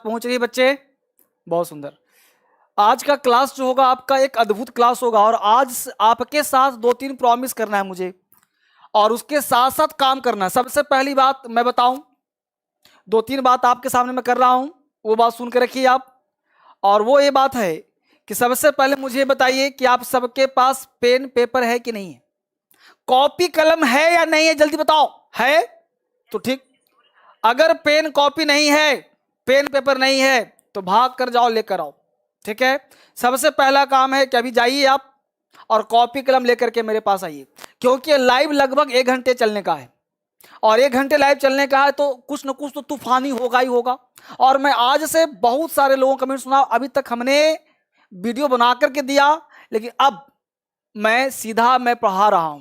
पहुंच रही है बच्चे? बहुत सुंदर। आज का क्लास जो होगा आपका एक अद्भुत क्लास होगा, और आज आपके साथ 2-3 प्रॉमिस करना है मुझे, और उसके साथ साथ काम करना है। सबसे पहली बात मैं बताऊं, 2-3 बात आपके सामने मैं कर रहा हूं, वो बात सुन के रखिए आप। और वो ये बात है कि सबसे पहले मुझे बताइए कि आप सबके पास पेन पेपर है कि नहीं है? कॉपी कलम है या नहीं है? जल्दी बताओ। है तो ठीक। अगर पेन कॉपी नहीं है, पेन पेपर नहीं है, तो भाग कर जाओ, लेकर आओ। ठीक है? सबसे पहला काम है कि अभी जाइए आप और कॉपी कलम लेकर के मेरे पास आइए, क्योंकि लाइव लगभग 1 घंटे चलने का है, और 1 घंटे लाइव चलने का है तो कुछ न कुछ तो तूफानी होगा ही होगा। और मैं आज से बहुत सारे लोगों का कमेंट सुना, अभी तक हमने वीडियो बना करके दिया, लेकिन अब मैं पढ़ा रहा हूं।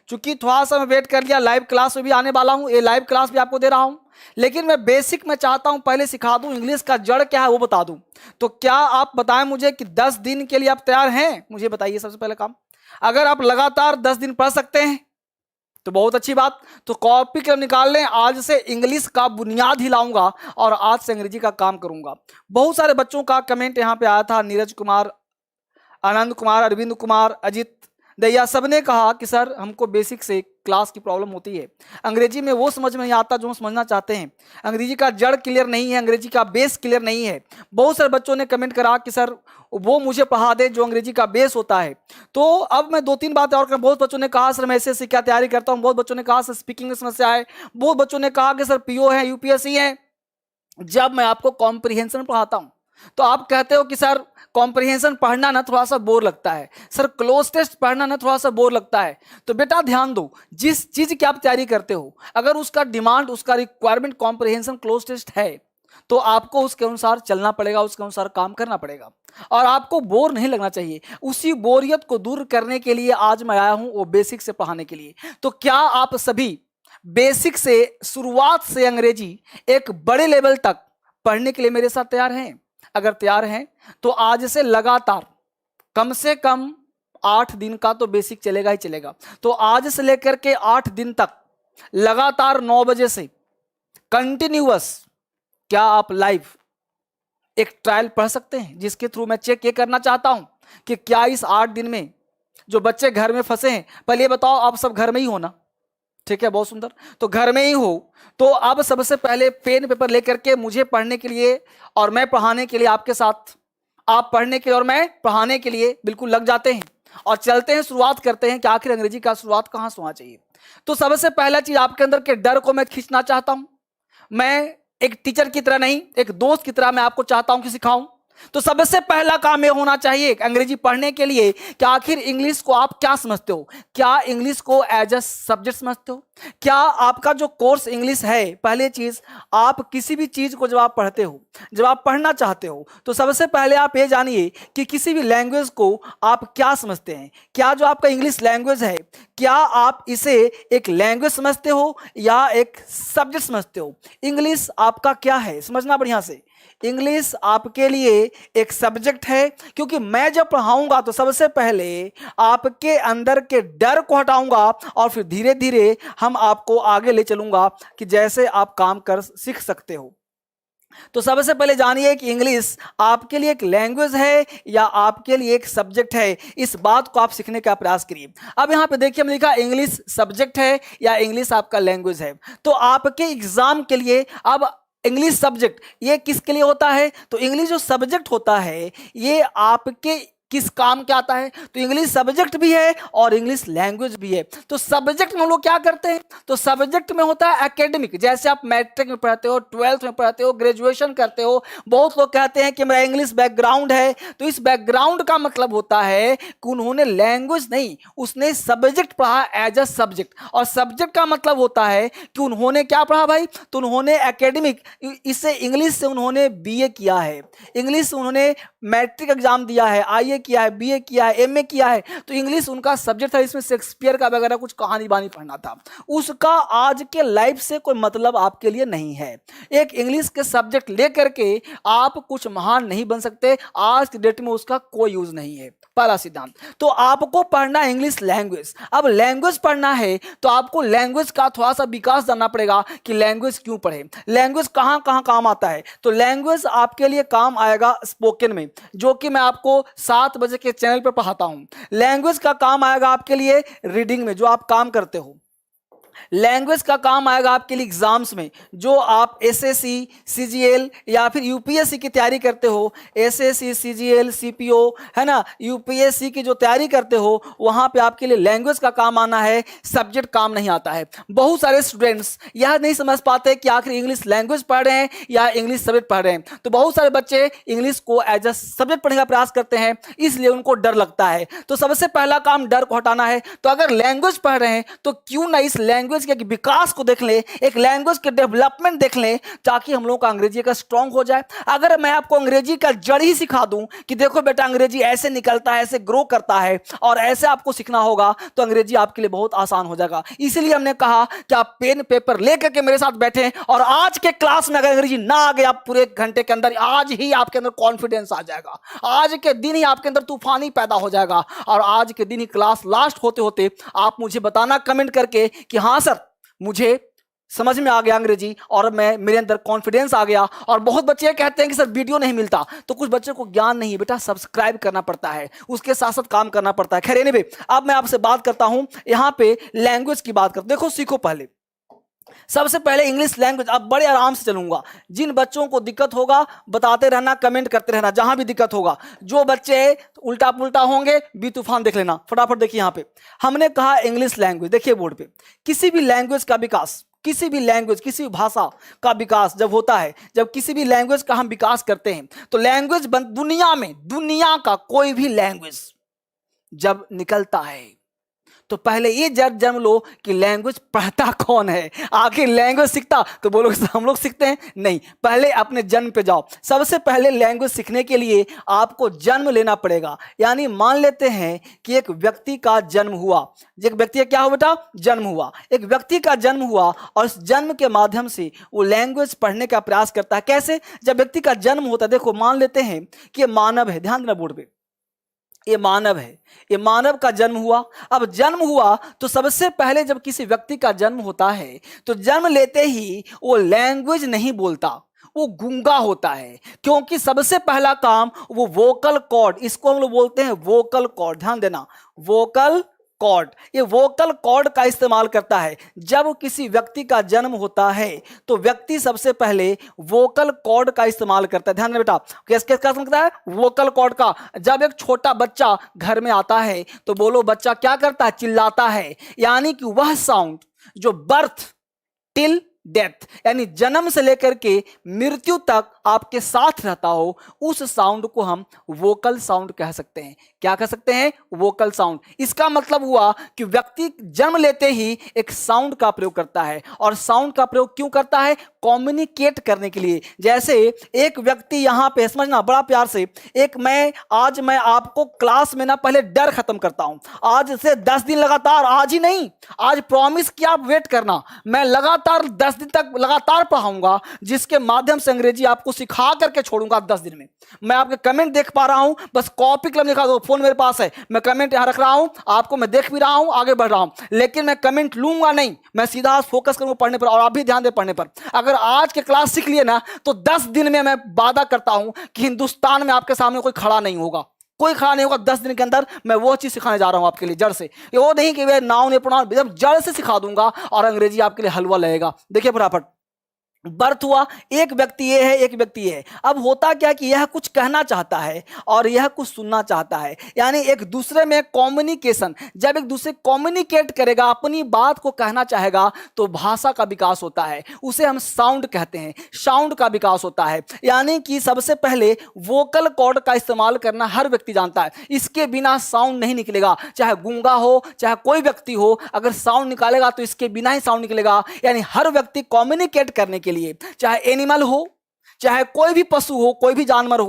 चूंकि थोड़ा सा मैं वेट कर लिया, लाइव क्लास में भी आने वाला हूं, ये लाइव क्लास भी आपको दे रहा हूं, लेकिन मैं बेसिक में चाहता हूं पहले सिखा दूं, इंग्लिश का जड़ क्या है वो बता दूं। तो क्या आप बताएं मुझे कि 10 दिन के लिए आप तैयार हैं? मुझे बताइए सबसे पहले काम। अगर आप लगातार 10 दिन पढ़ सकते हैं तो बहुत अच्छी बात। तो कॉपी कलम निकाल लें, आज से इंग्लिश का बुनियाद ही लाऊंगा और आज से अंग्रेजी का काम करूंगा। बहुत सारे बच्चों का कमेंट यहां पे आया था, नीरज कुमार, आनंद कुमार, अरविंद कुमार, अजित दैया, सबने कहा कि सर हमको बेसिक से क्लास की प्रॉब्लम होती है, अंग्रेजी में वो समझ में नहीं आता जो हम समझना चाहते हैं, अंग्रेजी का जड़ क्लियर नहीं है, अंग्रेजी का बेस क्लियर नहीं है। बहुत सारे बच्चों ने कमेंट करा कि सर वो मुझे पढ़ा दे जो अंग्रेजी का बेस होता है। तो अब मैं 2-3 बातें और कर, बहुत बच्चों ने कहा सर मैं एसएससी क्या तैयारी करता हूँ, बहुत बच्चों ने कहा सर स्पीकिंग में समस्या है, बहुत बच्चों ने कहा कि सर पीओ है, यूपीएससी है। जब मैं आपको कॉम्प्रिहेंशन पढ़ाता हूं तो आप कहते हो कि सर कॉम्प्रिहेंशन पढ़ना ना थोड़ा सा बोर लगता है, सर क्लोज टेस्ट पढ़ना ना थोड़ा सा बोर लगता है। तो बेटा ध्यान दो, जिस चीज की आप तैयारी करते हो, अगर उसका डिमांड, उसका रिक्वायरमेंट कॉम्प्रिहेंशन क्लोज टेस्ट है, तो आपको उसके अनुसार चलना पड़ेगा, उसके अनुसार काम करना पड़ेगा, और आपको बोर नहीं लगना चाहिए। उसी बोरियत को दूर करने के लिए आज मैं आया हूं, वो बेसिक से पढ़ाने के लिए। तो क्या आप सभी बेसिक से, शुरुआत से अंग्रेजी एक बड़े लेवल तक पढ़ने के लिए मेरे साथ तैयार हैं? अगर तैयार हैं तो आज से लगातार कम से कम 8 दिन का तो बेसिक चलेगा ही चलेगा। तो आज से लेकर के 8 दिन तक लगातार 9 बजे से कंटिन्यूअस, क्या आप लाइव एक ट्रायल पढ़ सकते हैं, जिसके थ्रू मैं चेक ये करना चाहता हूं कि क्या इस 8 दिन में जो बच्चे घर में फंसे हैं, पहले ये बताओ आप सब घर में ही हो ना? ठीक है, बहुत सुंदर। तो घर में ही हो तो अब सबसे पहले पेन पेपर लेकर के मुझे पढ़ने के लिए और मैं पढ़ाने के लिए आपके साथ, आप पढ़ने के लिए और मैं पढ़ाने के लिए बिल्कुल लग जाते हैं और चलते हैं, शुरुआत करते हैं कि आखिर अंग्रेजी का शुरुआत कहां से होना चाहिए। तो सबसे पहला चीज, आपके अंदर के डर को मैं खींचना चाहता हूं। मैं एक टीचर की तरह नहीं, एक दोस्त की तरह मैं आपको चाहता हूं कि सिखाऊं। तो सबसे पहला काम यह होना चाहिए अंग्रेजी पढ़ने के लिए कि आखिर इंग्लिश को आप क्या समझते हो? क्या इंग्लिश को एज अ सब्जेक्ट समझते हो? क्या आपका जो कोर्स इंग्लिश है, पहली चीज, आप किसी भी चीज को जब आप पढ़ते हो, जब आप पढ़ना चाहते हो, तो सबसे पहले आप ये जानिए कि किसी भी लैंग्वेज को आप क्या समझते हैं। क्या जो आपका इंग्लिश लैंग्वेज है, क्या आप इसे एक लैंग्वेज समझते हो या एक सब्जेक्ट समझते हो? इंग्लिश आपका क्या है, समझना बढ़िया से। इंग्लिश आपके लिए एक सब्जेक्ट है, क्योंकि मैं जब पढ़ाऊंगा तो सबसे पहले आपके अंदर के डर को हटाऊंगा और फिर धीरे धीरे हम आपको आगे ले चलूंगा कि जैसे आप काम कर सीख सकते हो। तो सबसे पहले जानिए कि इंग्लिश आपके लिए एक लैंग्वेज है या आपके लिए एक सब्जेक्ट है। इस बात को आप सीखने का प्रयास करिए। अब यहां पे देखिए, हमने लिखा इंग्लिश सब्जेक्ट है या इंग्लिश आपका लैंग्वेज है। तो आपके एग्जाम के लिए अब इंग्लिश सब्जेक्ट ये किसके लिए होता है? तो इंग्लिश जो सब्जेक्ट होता है ये आपके किस काम के आता है? तो इंग्लिश सब्जेक्ट भी है और इंग्लिश लैंग्वेज भी है। तो सब्जेक्ट में हम लोग क्या करते हैं? तो सब्जेक्ट में होता है एकेडमिक, जैसे आप मैट्रिक में पढ़ते हो, 12th में पढ़ते हो, ग्रेजुएशन करते हो। बहुत लोग कहते हैं कि मेरा इंग्लिश बैकग्राउंड है, तो इस बैकग्राउंड का मतलब होता है कि उन्होंने लैंग्वेज नहीं, उसने सब्जेक्ट पढ़ा एज अ सब्जेक्ट। और सब्जेक्ट का मतलब होता है कि उन्होंने क्या पढ़ा भाई? तो उन्होंने एकेडमिक, इससे इंग्लिश से उन्होंने बीए किया है, इंग्लिश से उन्होंने मैट्रिक एग्जाम दिया है, आईए किया है, बीए किया है, एमए किया है, तो इंग्लिश उनका सब्जेक्ट था, इसमें शेक्सपियर का वगैरह कुछ कहानी बानी पढ़ना था, उसका आज के लाइफ से कोई मतलब आपके लिए नहीं है। एक इंग्लिश के सब्जेक्ट लेकर के आप कुछ महान नहीं बन सकते, आज की डेट में उसका कोई यूज नहीं है, पहला सिद्धांत। तो आपको पढ़ना है इंग्लिश लैंग्वेज। अब लैंग्वेज पढ़ना है तो आपको लैंग्वेज का थोड़ा सा विकास जानना पड़ेगा कि लैंग्वेज क्यों पढ़े, लैंग्वेज कहां कहां काम आता है। तो लैंग्वेज आपके लिए काम आएगा स्पोकन में, जो कि मैं आपको 7 बजे के चैनल पर पढ़ाता हूं। लैंग्वेज का काम आएगा आपके लिए रीडिंग में, जो आप काम करते हो। लैंग्वेज का काम आएगा आपके लिए एग्जाम्स में, जो आप एसएससी, सीजीएल या फिर यूपीएससी की तैयारी करते हो, एसएससी, सीजीएल, सीपीओ, है ना, यूपीएससी की जो तैयारी करते हो, वहां पे आपके लिए लैंग्वेज का काम आना है, सब्जेक्ट काम नहीं आता है। बहुत सारे स्टूडेंट्स यह नहीं समझ पाते कि आखिर इंग्लिश लैंग्वेज पढ़ रहे हैं या इंग्लिश सब्जेक्ट पढ़ रहे हैं। तो बहुत सारे बच्चे इंग्लिश को एज अ सब्जेक्ट पढ़ने का प्रयास करते हैं, इसलिए उनको डर लगता है। तो सबसे पहला काम डर को हटाना है। तो अगर लैंग्वेज पढ़ रहे हैं तो क्यों ना इस लैंग्वेज के विकास को देख ले, एक लैंग्वेज के डेवलपमेंट देख ले, ताकि हम लोग का अंग्रेजी का स्ट्रांग हो जाए। अगर मैं आपको अंग्रेजी का जड़ ही सिखा दूं कि देखो बेटा अंग्रेजी ऐसे निकलता है, ऐसे ग्रो करता है और ऐसे आपको सीखना होगा, तो अंग्रेजी आपके लिए बहुत आसान हो जाएगा। इसीलिए हमने कहा कि आप पेन पेपर लेकर के मेरे साथ बैठे और आज के क्लास में अगर अंग्रेजी ना आ गया, आप पूरे 1 घंटे के अंदर आज ही आपके अंदर कॉन्फिडेंस आ जाएगा, आज के दिन ही आपके अंदर तूफानी पैदा हो जाएगा और आज के दिन ही क्लास लास्ट होते होते आप मुझे बताना कमेंट करके कि हाँ सर मुझे समझ में आ गया अंग्रेजी और मेरे अंदर कॉन्फिडेंस आ गया। और बहुत बच्चे कहते हैं कि सर वीडियो नहीं मिलता, तो कुछ बच्चों को ज्ञान नहीं, बेटा सब्सक्राइब करना पड़ता है, उसके साथ साथ काम करना पड़ता है। खैर एनीवे, अब मैं आपसे बात करता हूं यहां पे लैंग्वेज की बात करता हूं। देखो सीखो, पहले सबसे पहले इंग्लिश लैंग्वेज। अब बड़े आराम से चलूंगा, जिन बच्चों को दिक्कत होगा बताते रहना, कमेंट करते रहना जहां भी दिक्कत होगा। जो बच्चे उल्टा पुल्टा होंगे बी तूफान देख लेना। फटाफट देखिए, यहां पे हमने कहा इंग्लिश लैंग्वेज। देखिए बोर्ड पे, किसी भी लैंग्वेज का विकास, किसी भी लैंग्वेज, किसी भी भाषा का विकास जब होता है, जब किसी भी लैंग्वेज का हम विकास करते हैं, तो लैंग्वेज दुनिया में, दुनिया का कोई भी लैंग्वेज जब निकलता है तो पहले ये जन्म लो कि लैंग्वेज पढ़ता कौन है। आखिर लैंग्वेज सीखता तो बोलो हम लोग सीखते हैं, नहीं, पहले अपने जन्म पे जाओ। सबसे पहले लैंग्वेज सीखने के लिए आपको जन्म लेना पड़ेगा। यानी मान लेते हैं कि एक व्यक्ति का जन्म हुआ, एक व्यक्ति का क्या हुआ बेटा, जन्म हुआ, एक व्यक्ति का जन्म हुआ और उस जन्म के माध्यम से वो लैंग्वेज पढ़ने का प्रयास करता है। कैसे? जब व्यक्ति का जन्म होता है, देखो मान लेते हैं कि ये मानव है, ध्यान देना बोर्ड पे, ये मानव है, ये मानव का जन्म हुआ। अब जन्म हुआ तो सबसे पहले जब किसी व्यक्ति का जन्म होता है तो जन्म लेते ही वो लैंग्वेज नहीं बोलता, वो गूंगा होता है। क्योंकि सबसे पहला काम वो वोकल कॉर्ड, इसको हम लोग बोलते हैं वोकल कॉर्ड, ध्यान देना, वोकल कॉर्ड, ये वोकल कॉर्ड का इस्तेमाल करता है। जब किसी व्यक्ति का जन्म होता है तो व्यक्ति सबसे पहले वोकल कॉर्ड का इस्तेमाल करता है। ध्यान देना बेटा, किसका करता है, वोकल कॉर्ड का। जब एक छोटा बच्चा घर में आता है तो बोलो बच्चा क्या करता है, चिल्लाता है। यानी कि वह साउंड जो बर्थ टिल डेथ, यानी जन्म से लेकर के मृत्यु तक आपके साथ रहता हो, उस साउंड को हम वोकल साउंड कह सकते हैं। क्या कह सकते हैं, वोकल साउंड। इसका मतलब हुआ कि व्यक्ति जन्म लेते ही एक साउंड का प्रयोग करता है। और साउंड का प्रयोग क्यों करता है, कम्युनिकेट करने के लिए। जैसे एक व्यक्ति यहां पे, समझना बड़ा प्यार से, एक आज मैं आपको क्लास में ना पहले डर खत्म करता हूं। आज से 10 दिन लगातार, आज ही नहीं, आज प्रॉमिस किया, आप वेट करना, मैं लगातार 10 दिन तक लगातार पढ़ाऊंगा, जिसके माध्यम से अंग्रेजी आपको सिखा करके छोड़ूंगा 10 दिन में। मैं आपके कमेंट देख पा रहा हूं, बस कॉपी कलम लिखा दो, फोन मेरे पास है, मैं कमेंट यहां रख रहा हूं, आपको मैं देख भी रहा हूं, आगे बढ़ रहा हूं, लेकिन मैं कमेंट लूंगा नहीं, मैं सीधा फोकस करूंगा पढ़ने पर। और आप भी ध्यान दे पढ़ने पर। अगर आज के क्लास सीख लिए ना तो 10 दिन में मैं वादा करता हूं कि हिंदुस्तान में आपके सामने कोई खड़ा नहीं होगा, कोई खड़ा नहीं होगा। 10 दिन के अंदर मैं वो चीज सिखाने जा रहा हूं आपके लिए, जड़ से। ये वो नहीं कि मैं नाव नहीं पढ़ा, जब जड़ से सिखा दूंगा और अंग्रेजी आपके लिए हलवा लगेगा। देखिए फटाफट, बर्थ हुआ, एक व्यक्ति ये है, एक व्यक्ति ये है। अब होता क्या कि यह कुछ कहना चाहता है और यह कुछ सुनना चाहता है, यानी एक दूसरे में कम्युनिकेशन। जब एक दूसरे कम्युनिकेट करेगा, अपनी बात को कहना चाहेगा, तो भाषा का विकास होता है, उसे हम साउंड कहते हैं, साउंड का विकास होता है। यानी कि सबसे पहले वोकल कॉर्ड का इस्तेमाल करना हर व्यक्ति जानता है, इसके बिना साउंड नहीं निकलेगा। चाहे गूंगा हो, चाहे कोई व्यक्ति हो, अगर साउंड निकालेगा तो इसके बिना ही साउंड निकलेगा। यानी हर व्यक्ति कम्युनिकेट करने के लिए, चाहे एनिमल हो, चाहे कोई भी पशु हो, कोई भी जानवर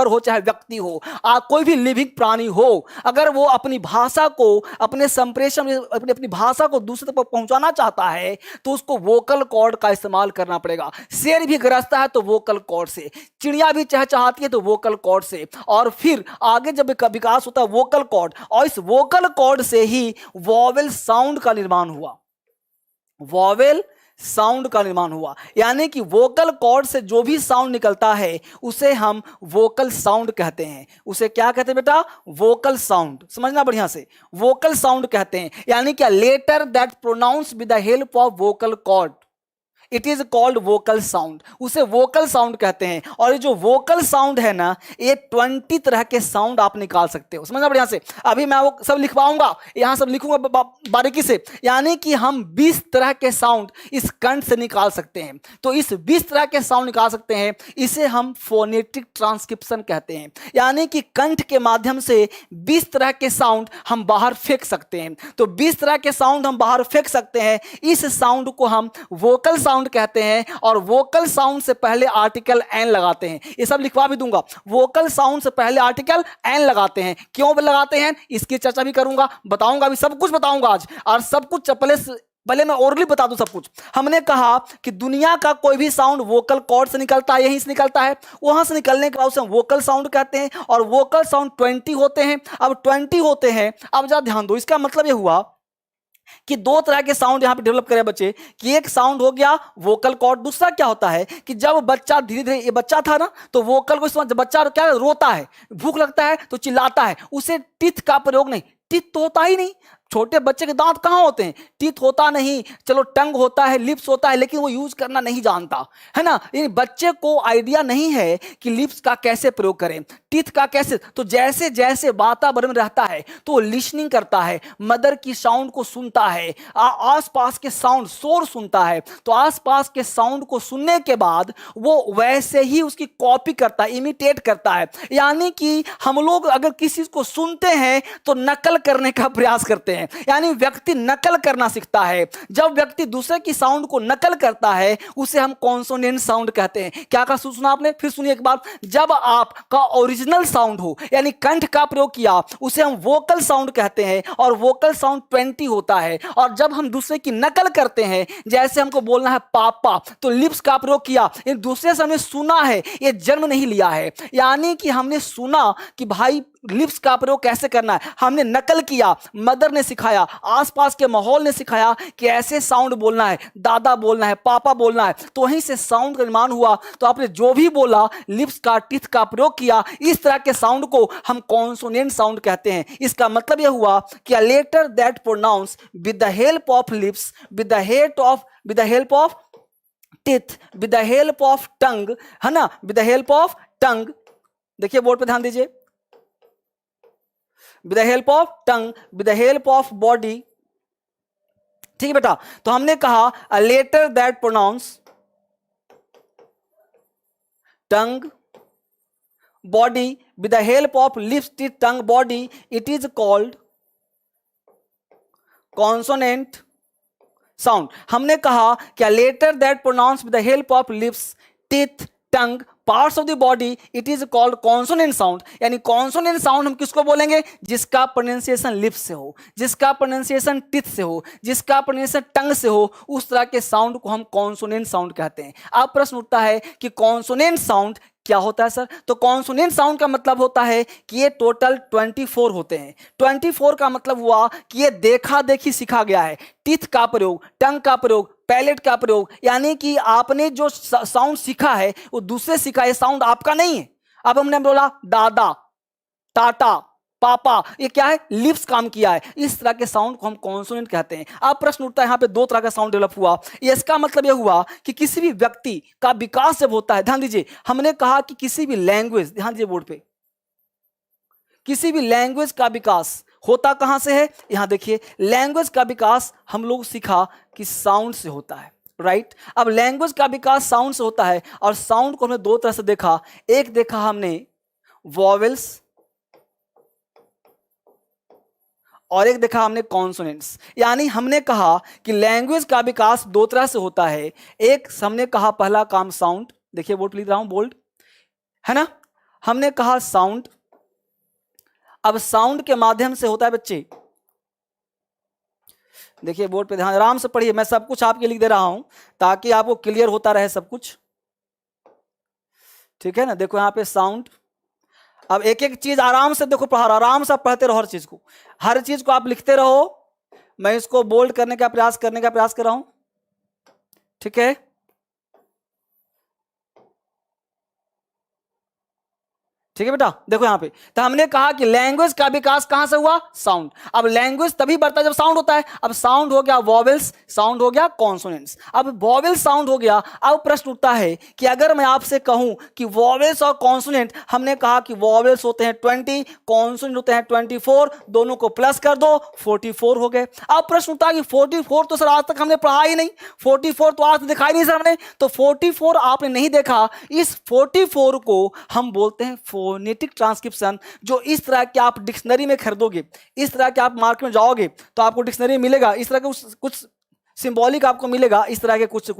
हो चाहे व्यक्ति हो, कोई भी लिविंग प्राणी हो, अगर वो अपनी भाषा को, अपने संप्रेषण, अपनी भाषा को दूसरे तक पहुंचाना चाहता है तो उसको वोकल कॉर्ड का इस्तेमाल करना पड़ेगा। शेर भी गरजता है तो वोकल कॉर्ड से, चिड़िया भी चहचहाती है तो वोकल कॉर्ड से, और फिर आगे जब विकास होता है वोकल कॉर्ड, और इस वोकल कॉर्ड से ही वॉवेल साउंड का निर्माण हुआ। वॉवेल साउंड का निर्माण हुआ, यानी कि वोकल कॉर्ड से जो भी साउंड निकलता है उसे हम वोकल साउंड कहते हैं। उसे क्या कहते हैं बेटा? Vocal sound. समझना बढ़िया से, वोकल साउंड कहते हैं, यानी क्या? Letter that pronounce with the help of vocal cord, it is called vocal sound. उसे वोकल साउंड कहते हैं। और ये जो वोकल साउंड है ना, ये 20 तरह के साउंड आप निकाल सकते हो। समझना बढ़िया से, अभी मैं वो सब लिखवाऊंगा, यहां सब लिखूंगा बारीकी से, यानी कि हम 20 तरह के साउंड इस कंठ से निकाल सकते हैं। तो इस 20 तरह के साउंड निकाल सकते हैं, इसे हम फोनेटिक ट्रांसक्रिप्शन कहते हैं, यानी कि कंठ के माध्यम से 20 तरह के साउंड हम बाहर फेंक सकते हैं। तो 20 तरह के साउंड हम बाहर फेंक सकते हैं, इस साउंड को हम वोकल साउंड कहते हैं। और वोकल साउंड से पहले आर्टिकल एन लगाते हैं, ये सब लिखवा भी दूंगा। वोकल साउंड से पहले आर्टिकल एन लगाते हैं, क्यों लगाते हैं इसकी चर्चा भी करूंगा, बताऊंगा, भी सब कुछ बताऊंगा आज। और सब कुछ पहले मैं ओरली बता दूं सब कुछ। हमने कहा कि दुनिया का कोई भी साउंड वोकल कॉर्ड से निकलता है, यहीं से निकलता है, वहां से निकलने के बाद उसे हम वोकल साउंड कहते हैं। और वोकल साउंड 20 होते हैं। अब 20 होते हैं, अब जरा ध्यान दो, इसका मतलब यह हुआ कि दो तरह के साउंड यहां पे डेवलप करें बच्चे, कि एक साउंड हो गया वोकल कॉर्ड। दूसरा क्या होता है कि जब बच्चा धीरे धीरे, ये बच्चा था ना, तो वोकल को जब बच्चा क्या रोता है, भूख लगता है तो चिल्लाता है, उसे टीथ का प्रयोग नहीं, टीथ तो होता ही नहीं, छोटे बच्चे के दांत कहां होते हैं, टीथ होता नहीं, चलो टंग होता है, लिप्स होता है, लेकिन वो यूज करना नहीं जानता है ना। बच्चे को आइडिया नहीं है कि लिप्स का कैसे प्रयोग करें, टीथ का कैसे। तो जैसे जैसे वातावरण में रहता है तो वो लिसनिंग करता है, मदर की साउंड को सुनता है, आसपास के साउंड, शोर सुनता है, तो आसपास के साउंड को सुनने के बाद वो वैसे ही उसकी कॉपी करता है, इमिटेट करता है। यानी कि हम लोग अगर किसी को सुनते हैं तो नकल करने का प्रयास करते हैं, यानी व्यक्ति नकल करना सीखता है। जब व्यक्ति दूसरे की साउंड को नकल करता है उसे हम कॉन्सोनेंट साउंड कहते हैं। क्या कहा सुना आपने? फिर सुनिए एक बार, जब आपका ओरिजिनल साउंड हो, यानी कंठ का प्रयोग किया, उसे हम वोकल साउंड कहते हैं। और वोकल साउंड 20 होता है। और जब हम दूसरे की नकल करते हैं, जैसे हमको बोलना है पापा, तो लिप्स का प्रयोग किया, इन दूसरे से हमने सुना है, ये जन्म नहीं लिया है, यानी कि हमने सुना कि भाई लिप्स का प्रयोग कैसे करना है, हमने नकल किया, मदर ने सिखाया, आसपास के माहौल ने सिखाया कि ऐसे साउंड बोलना है, दादा बोलना है, पापा बोलना है, तो वहीं से साउंड का निर्माण हुआ। तो आपने जो भी बोला, लिप्स का, टीथ का प्रयोग किया, इस तरह के साउंड को हम कॉन्सोनेंट साउंड कहते हैं। इसका मतलब यह हुआ कि a letter that pronounce with the help of lips, with the help of teeth, with the help of tongue, है ना, with the help of tongue, देखिए बोर्ड पे ध्यान दीजिए, with the help of tongue, with the help of body। ठीक है बेटा, तो हमने कहा a letter that pronounce tongue, body, with the help of lips, teeth, tongue, body, it is called consonant sound। हमने कहा कि a letter that pronounce with the help of lips, teeth, tongue, parts of the body, it is called consonant sound. यानी consonant sound हम किसको बोलेंगे? जिसका pronunciation lips से हो, जिसका प्रोनाउंसिएशन टिथ से हो, जिसका प्रोनाउंसिएशन टंग से हो, उस तरह के साउंड को हम कॉन्सोनेंट साउंड कहते हैं। अब प्रश्न उठता है कि कॉन्सोनेंट साउंड क्या होता है सर? तो कॉन्सोनेंट साउंड का मतलब होता है कि ये टोटल 24 होते हैं। 24 का मतलब हुआ कि ये देखा देखी सीखा गया है, टीथ का प्रयोग, टंग का प्रयोग, पैलेट का प्रयोग, यानी कि आपने जो साउंड सीखा है वो दूसरे सीखा है, साउंड आपका नहीं है। अब हमने बोला दादा, टाटा, पापा, ये क्या है? लिप्स काम किया है। इस तरह के साउंड को हम कॉन्सोनेंट कहते हैं। अब प्रश्न उठता है यहाँ पे दो तरह का साउंड डेवलप हुआ, इसका मतलब यह हुआ कि किसी भी व्यक्ति का विकास जब होता है, ध्यान दीजिए, हमने कहा कि किसी भी लैंग्वेज, ध्यान दीजिए बोर्ड पे, किसी भी लैंग्वेज का विकास होता कहां से है? यहां देखिए, लैंग्वेज का विकास हम लोग सीखा कि साउंड से होता है, राइट। अब लैंग्वेज का विकास साउंड से होता है, और साउंड को हमने दो तरह से देखा। एक देखा हमने वॉवेल्स, और एक देखा हमने कॉन्सोनेंट्स। यानी हमने कहा कि लैंग्वेज का विकास दो तरह से होता है। एक हमने कहा पहला काम साउंड, देखिए बोर्ड पे लिख रहा हूं बोल्ड, है ना। हमने कहा साउंड, अब साउंड के माध्यम से होता है बच्चे, देखिए बोर्ड पे ध्यान आराम से पढ़िए, मैं सब कुछ आपके लिख दे रहा हूं ताकि आपको क्लियर होता रहे सब कुछ, ठीक है ना। देखो यहां पे साउंड, अब एक एक चीज आराम से देखो, पढ़ा आराम से आप पढ़ते रहो, हर चीज को आप लिखते रहो। मैं इसको बोल्ड करने का प्रयास कर रहा हूं, ठीक है। ठीक है बेटा, देखो यहां पे तो हमने कहा कि लैंग्वेज का विकास कहां से हुआ, साउंड। अब लैंग्वेज तभी बढ़ता है जब साउंड होता है। अब साउंड हो गया वॉवेल्स, साउंड हो गया कॉन्सोनेंट्स। अब वॉवेल साउंड हो गया, अब प्रश्न उठता है कि अगर मैं आपसे कहूं कि वॉवेल्स और कॉन्सोनेंट, हमने कहा कि वॉवेल्स होते हैं 20, कॉन्सोनेंट होते हैं 24, दोनों को प्लस कर दो 44 हो गए। अब प्रश्न उठता है कि 44 तो सर आज तक हमने पढ़ा ही नहीं, 44 तो आज दिखाई नहीं सर हमने, तो 44 आपने नहीं देखा, इस 44 को हम बोलते हैं फोनेटिक ट्रांसक्रिप्शन। जो इस तरह के आप डिक्शनरी में खरीदोगे, इस तरह के आप मार्केट में जाओगे तो आपको डिक्शनरी मिलेगा, इस तरह के कुछ सिंबॉलिक आपको मिलेगा, इस तरह के कुछ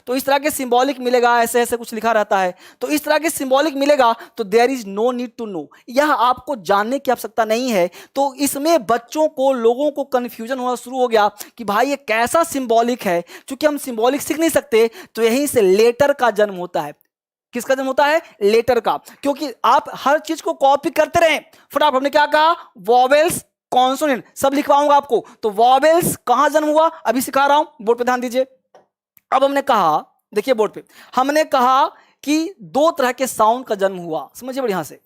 तो इस तरह के सिंबॉलिक मिलेगा, ऐसे ऐसे कुछ लिखा रहता है, तो इस तरह के सिंबॉलिक मिलेगा, तो there is no need to know, यह आपको जानने की आवश्यकता नहीं है। तो इसमें बच्चों को, लोगों को कंफ्यूजन होना शुरू हो गया कि भाई ये कैसा सिंबॉलिक है। चूंकि हम सिंबॉलिक सीख नहीं सकते, तो यहीं से लेटर का जन्म होता है। किसका जन्म होता है, लेटर का। क्योंकि आप हर चीज को कॉपी करते रहे, फटाफट हमने क्या कहा, वॉवेल्स कॉन्सोनेंट सब लिखवाऊंगा आपको। तो वॉवेल्स कहां जन्म हुआ, अभी सिखा रहा हूं, बोर्ड पे ध्यान दीजिए। अब हमने कहा, देखिए बोर्ड पे, हमने कहा कि दो तरह के साउंड का जन्म हुआ, समझिए बढ़िया से।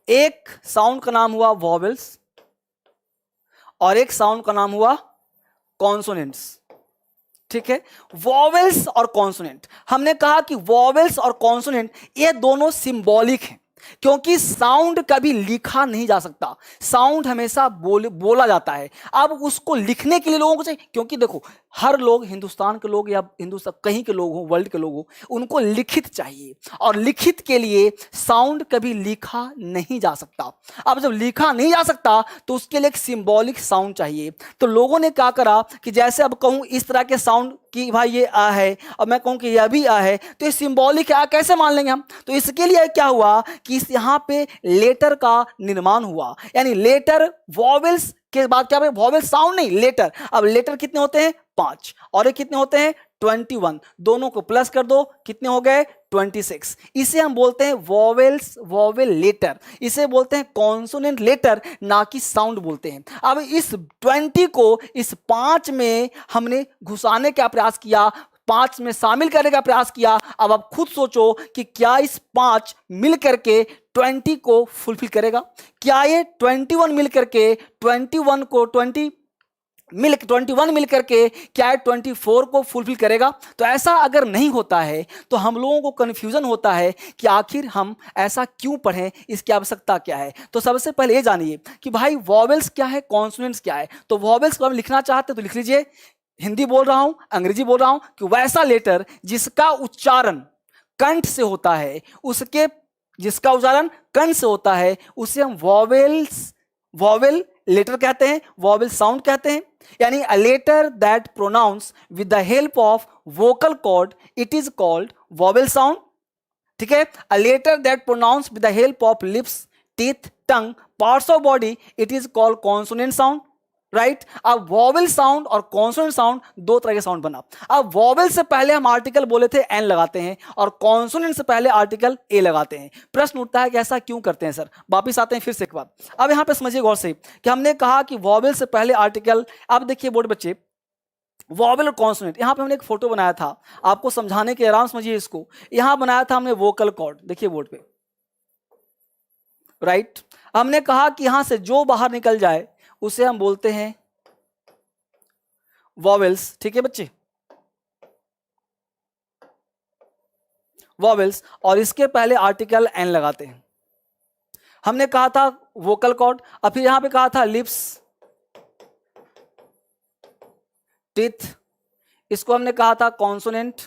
एक साउंड का नाम हुआ वॉवेल्स और एक साउंड का नाम हुआ कॉन्सोनेंट्स, ठीक है। वॉवेल्स और कॉन्सोनेंट, हमने कहा कि वॉवेल्स और कॉन्सोनेंट ये दोनों सिंबॉलिक हैं, क्योंकि साउंड कभी लिखा नहीं जा सकता, साउंड हमेशा बोला जाता है। अब उसको लिखने के लिए लोगों को चाहिए, क्योंकि देखो हर लोग, हिंदुस्तान के लोग या हिंदुस्तान कहीं के लोग हो, वर्ल्ड के लोग हो, उनको लिखित चाहिए, और लिखित के लिए साउंड कभी लिखा नहीं जा सकता। अब जब लिखा नहीं जा सकता तो उसके लिए एक सिंबॉलिक साउंड चाहिए। तो लोगों ने क्या करा कि जैसे अब कहूं इस तरह के साउंड कि भाई ये आ है, और मैं कहूं कि यह भी आ है, तो ये सिंबॉलिक है, कैसे मान लेंगे हम। तो इसके लिए क्या हुआ कि इस यहां पे लेटर का निर्माण हुआ, यानी लेटर, वॉवेल्स के बाद क्या, वॉवेल साउंड नहीं, लेटर। अब लेटर कितने होते हैं, 5, और ये कितने होते हैं, 21, दोनों को प्लस कर दो, कितने हो गए, 26। इसे हम बोलते हैं वॉवेल्स, वॉवेल लेटर, इसे बोलते हैं कॉन्सोनेंट लेटर, ना कि साउंड बोलते हैं। अब इस 20 को इस 5 में हमने घुसाने का प्रयास किया, 5 में शामिल करने का प्रयास किया। अब आप खुद सोचो कि क्या इस 5 मिल करके 20 को फुलफिल करेगा, क्या ये 21 मिल करके 21 को 21 मिल करके क्या 24 को फुलफिल करेगा। तो ऐसा अगर नहीं होता है तो हम लोगों को कंफ्यूजन होता है कि आखिर हम ऐसा क्यों पढ़ें, इसकी आवश्यकता क्या है। तो सबसे पहले ये जानिए कि भाई वॉवेल्स क्या है, कॉन्सोनेंट्स क्या है। तो वॉवेल्स को हम लिखना चाहते हैं तो लिख लीजिए, हिंदी बोल रहा हूं, अंग्रेजी बोल रहा हूं, कि वैसा लेटर जिसका उच्चारण कंठ से होता है, उसके जिसका उच्चारण कंठ से होता है उसे हम वॉवेल लेटर कहते हैं, वॉवेल साउंड कहते हैं। यानी a letter that pronounce with the help of vocal cord, it is called vowel sound, ठीक है। A letter that pronounce with the help of lips, teeth, tongue, parts of body, it is called consonant sound, right. अब vowel sound और consonant sound दो तरह के sound बना। अब vowel से पहले हम आर्टिकल बोले थे एन लगाते हैं, और कॉन्सोनेंट से पहले आर्टिकल ए लगाते हैं। प्रश्न उठता है कि ऐसा क्यों करते हैं सर। वापिस आते हैं फिर से एक बार, अब यहां पे समझिए गौर से कि हमने कहा कि वॉवेल से पहले आर्टिकल। अब देखिए बोर्ड बच्चे, वॉवेल और कॉन्सोनेंट, यहां पे हमने एक फोटो बनाया था आपको समझाने के, आराम समझिए इसको। यहां बनाया था हमने वोकल कॉर्ड, देखिए बोर्ड पे, राइट। हमने कहा कि यहां से जो बाहर निकल जाए उसे हम बोलते हैं वॉवेल्स, ठीक है बच्चे, वॉवेल्स, और इसके पहले आर्टिकल एन लगाते हैं। हमने कहा था वोकल कॉर्ड, और फिर यहां पे कहा था लिप्स, टीथ, इसको हमने कहा था कॉन्सोनेंट,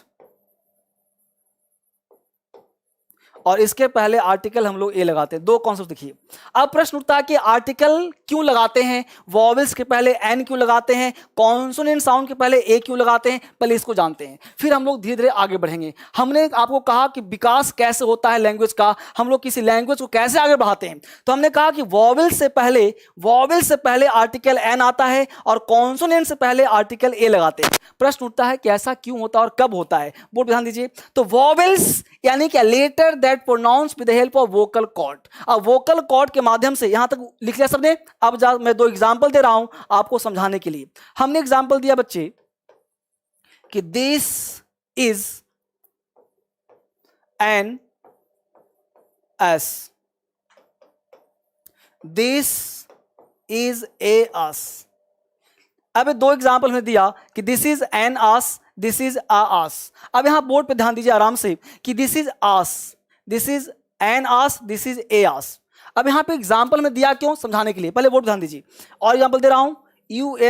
और इसके पहले आर्टिकल हम लोग ए लगाते हैं। दो कॉन्सेप्ट देखिए। अब प्रश्न उठता है कि आर्टिकल क्यों लगाते हैं, वॉवेल्स के पहले एन क्यों लगाते हैं, कॉन्सोनेंट साउंड के पहले ए क्यों लगाते हैं, पहले इसको जानते हैं, फिर हम लोग धीरे धीरे आगे बढ़ेंगे। हमने आपको कहा कि विकास कैसे होता है लैंग्वेज का, हम लोग किसी लैंग्वेज को कैसे आगे बढ़ाते हैं। तो हमने कहा कि वॉवेल से पहले आर्टिकल एन आता है और कॉन्सोनेंट से पहले आर्टिकल ए लगाते हैं। प्रश्न उठता है कि ऐसा क्यों होता है और कब होता है, बोर्ड ध्यान दीजिए। तो वॉवेल्स यानी क्या, letter that pronounce with the help of vocal cord. अब वोकल कॉर्ड के माध्यम से, यहां तक लिख लिया सबने। अब मैं दो एग्जांपल दे रहा हूं आपको समझाने के लिए। हमने एग्जांपल दिया बच्चे कि this is an ass, this is a ass. अब दो एग्जांपल में दिया कि this is an ass, this is a ass. अब यहां बोर्ड पे ध्यान दीजिए आराम से कि this is ass, this is an ass, this is a ass. अब यहां पे एग्जांपल में दिया क्यों, समझाने के लिए। पहले बोर्ड ध्यान दीजिए और एग्जांपल दे रहा हूं, UNIVERSITY,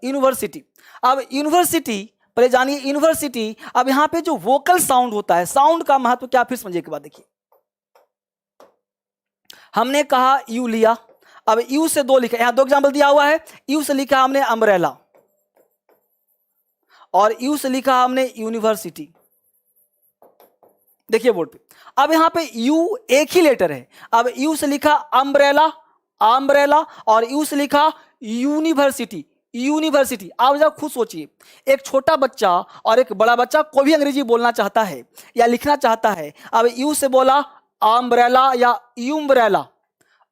यूनिवर्सिटी। अब यूनिवर्सिटी, पहले जानिए यूनिवर्सिटी। अब यहां पे जो वोकल साउंड होता है, साउंड का महत्व क्या, फिर समझिए के बाद देखिए। हमने कहा यू लिया, अब यू से दो लिखा, यहां दो एग्जांपल दिया हुआ है। यू से लिखा हमने अम्ब्रेला और यू से लिखा हमने यूनिवर्सिटी। देखिए बोर्ड पे, अब यहां पे यू एक ही लेटर है। अब यू से लिखा अम्ब्रेला, अम्ब्रेला, और यू से लिखा यूनिवर्सिटी, यूनिवर्सिटी। आप जरा खुद सोचिए, एक छोटा बच्चा और एक बड़ा बच्चा कोई भी अंग्रेजी बोलना चाहता है या लिखना चाहता है। अब यू से बोला अम्ब्रेला या यूम्ब्रेला,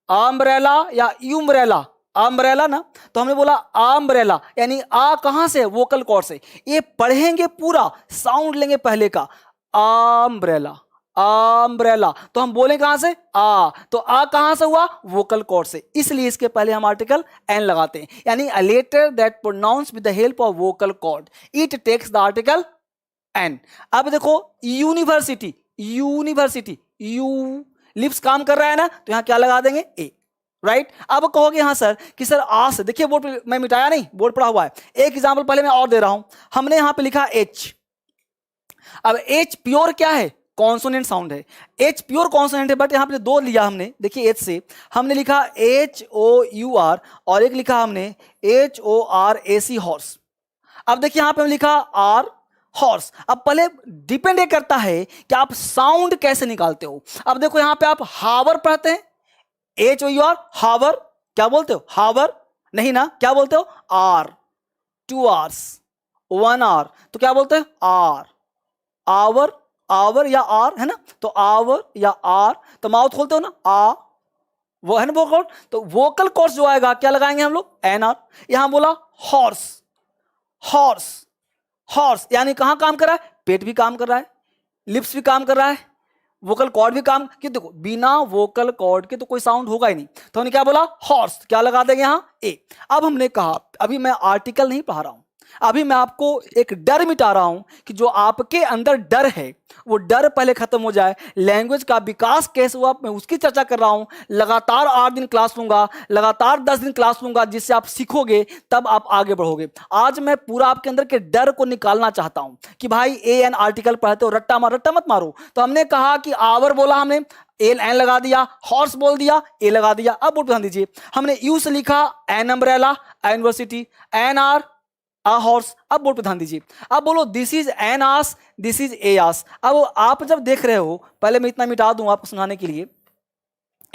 अम्ब्रेला या यूम्ब्रेला, अम्ब्रेला ना, तो हमने बोला अम्ब्रेला, यानी आ कहां से, वोकल कॉर्ड से। ये पढ़ेंगे पूरा, साउंड लेंगे पहले का, अम्ब्रेला, अम्ब्रेला, तो हम बोले कहां से, आ, तो आ कहां से हुआ, वोकल कॉर्ड से। इसलिए इसके पहले हम आर्टिकल एन लगाते हैं, यानी a letter that pronounce with the help of vocal cord, it takes the article an. अब देखो यूनिवर्सिटी, यूनिवर्सिटी, यू लिप्स काम कर रहा है ना, तो यहां क्या लगा देंगे, ए, राइट। अब कहोगे हाँ सर कि सर आस, देखिए बोर्ड पे मैं मिटाया नहीं, बोर्ड पड़ा हुआ है। एक एग्जांपल पहले मैं और दे रहा हूं। हमने यहां पे लिखा एच। अब एच प्योर क्या है, कॉन्सोनेंट साउंड है। एच प्योर कॉन्सोनेंट है, बट यहां पे दो लिया हमने, देखिए एच से हमने लिखा HOUR और एक लिखा हमने HORAC, हॉर्स। अब देखिए यहां पे हमने लिखा आर, हॉर्स। अब पहले डिपेंड ये करता है कि आप साउंड कैसे निकालते हो। अब देखो यहां पे आप हावर पढ़ते हैं, HOUR, हावर, क्या बोलते हो, हावर नहीं ना, क्या बोलते हो, आर, 2 आवर्स, 1 आवर, तो क्या बोलते हैं, आर, आवर, आवर या आर, है ना, तो आवर या आर। तो माउथ खोलते हो ना, आ, वो है ना वोकल। तो वोकल कॉर्ड्स जो आएगा क्या लगाएंगे हम लोग, NR। यहां बोला हॉर्स, हॉर्स, हॉर्स, यानी कहां काम कर रहा है, पेट भी काम कर रहा है, लिप्स भी काम कर रहा है, वोकल कॉर्ड भी काम, कि देखो बिना वोकल कॉर्ड के तो कोई साउंड होगा ही नहीं। तो हमने क्या बोला, हॉर्स, क्या लगा देंगे यहां, ए। अब हमने कहा, अभी मैं आर्टिकल नहीं पढ़ा रहा हूं, अभी मैं आपको एक डर मिटा रहा हूं कि जो आपके अंदर डर है वो डर पहले खत्म हो जाए। लैंग्वेज का विकास कैसे हुआ मैं उसकी चर्चा कर रहा हूं। लगातार 8 दिन क्लास लूंगा, लगातार 10 दिन क्लास लूंगा, जिससे आप सीखोगे, तब आप आगे बढ़ोगे। आज मैं पूरा आपके अंदर के डर को निकालना चाहता हूं कि भाई AN आर्टिकल पढ़ते हो, रट्टा मत मारो। तो हमने कहा कि आवर बोला, हमने एन लगा दिया, हॉर्स बोल दिया, ए लगा दिया। अब बोल ध्यान दीजिए, हमने यू से लिखा an umbrella, university, NR, a horse. अब बोर्ड पे ध्यान दीजिए, अब बोलो this is an ass, this is a ass. अब आप जब देख रहे हो, पहले मैं इतना मिटा दूं आपको समझाने के लिए।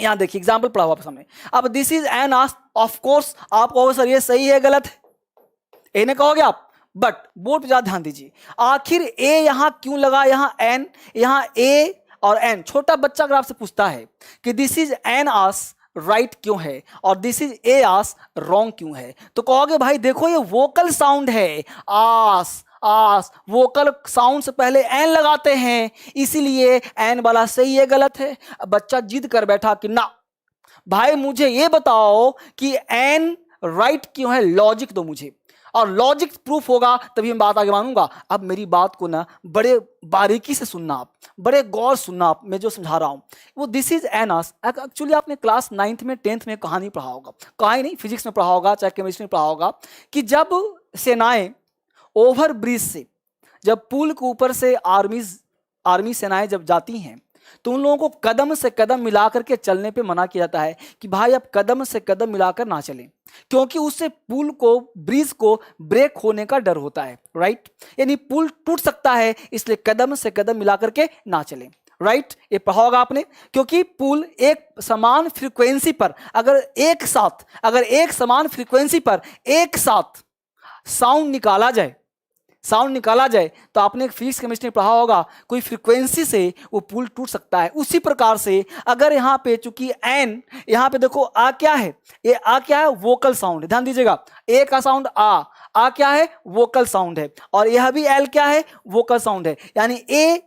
यहां देखिए एग्जांपल पढ़ा हुआ सामने। अब this is an ass, of course आप कहोगे सर ये सही है गलत है, ए ने कहोगे आप, बट बोर्ड पे ज्यादा ध्यान दीजिए, आखिर ए यहां क्यों लगा, यहां एन, यहां ए और एन। छोटा बच्चा अगर आपसे पूछता है कि this is an ass right क्यों है और this is a ass wrong क्यों है, तो कहोगे भाई देखो ये वोकल साउंड है, आस, आस, वोकल साउंड से पहले एन लगाते हैं, इसीलिए एन वाला सही है गलत है। बच्चा जिद कर बैठा कि ना भाई मुझे ये बताओ कि एन राइट क्यों है, लॉजिक दो मुझे, और लॉजिक प्रूफ होगा तभी मैं बात आगे मानूंगा। अब मेरी बात को ना बड़े बारीकी से सुनना, आप बड़े गौर सुनना, आप मैं जो समझा रहा हूं वो this is an ass. Actually आपने क्लास 9th में 10th में कहानी पढ़ा होगा, कहानी नहीं फिजिक्स में पढ़ा होगा, चाहे केमिस्ट्री में पढ़ा होगा, कि जब सेनाएं ओवर ब्रिज से, जब पुल के ऊपर से आर्मीज आर्मी सेनाएं जब जाती हैं तो उन लोगों को कदम से कदम मिलाकर के चलने पे मना किया जाता है कि भाई आप कदम से कदम मिलाकर ना चलें, क्योंकि उससे पुल को, ब्रिज को ब्रेक होने का डर होता है, राइट। यानी पुल टूट सकता है, इसलिए कदम से कदम मिलाकर के ना चलें, राइट। ये पढ़ा होगा आपने, क्योंकि पुल एक समान फ्रीक्वेंसी पर अगर एक समान फ्रीक्वेंसी पर एक साथ साउंड निकाला जाए तो आपने एक फिजिक्स केमिस्ट्री में पढ़ा होगा, कोई फ्रीक्वेंसी से वो पुल टूट सकता है। उसी प्रकार से अगर यहाँ पे चूंकि एन, यहाँ पे देखो आ क्या है, ये आ क्या है, वोकल साउंड, ध्यान दीजिएगा, ए का साउंड आ क्या है, वोकल साउंड है, और यह भी एल क्या है, वोकल साउंड है। यानी ए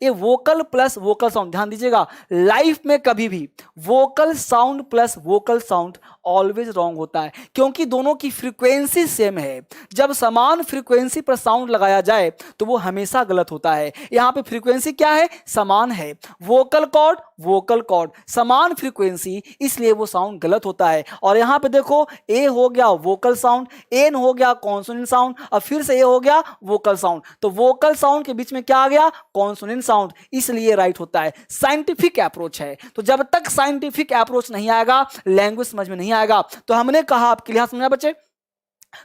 वोकल प्लस वोकल साउंड। ध्यान दीजिएगा, लाइफ में कभी भी vocal sound plus vocal sound always wrong होता है, क्योंकि दोनों की फ्रीक्वेंसी सेम है। जब समान फ्रीक्वेंसी पर साउंड लगाया जाए तो वो हमेशा गलत होता है। यहाँ पे फ्रीक्वेंसी क्या है, समान है, वोकल कॉर्ड समान फ्रीक्वेंसी, इसलिए वो साउंड गलत होता है। और यहाँ पे देखो, ए हो गया वोकल साउंड, एन हो गया कॉन्सोनेंट साउंड, और फिर से ए हो गया वोकल साउंड, तो वोकल साउंड के बीच में क्या आ गया, कॉन्सोनेंट साउंड, इसलिए राइट होता है। साइंटिफिक अप्रोच है, तो जब तक साइंटिफिक अप्रोच नहीं आएगा, लैंग्वेज समझ में नहीं आएगा। तो हमने कहा, आपके लिए समझा बच्चे,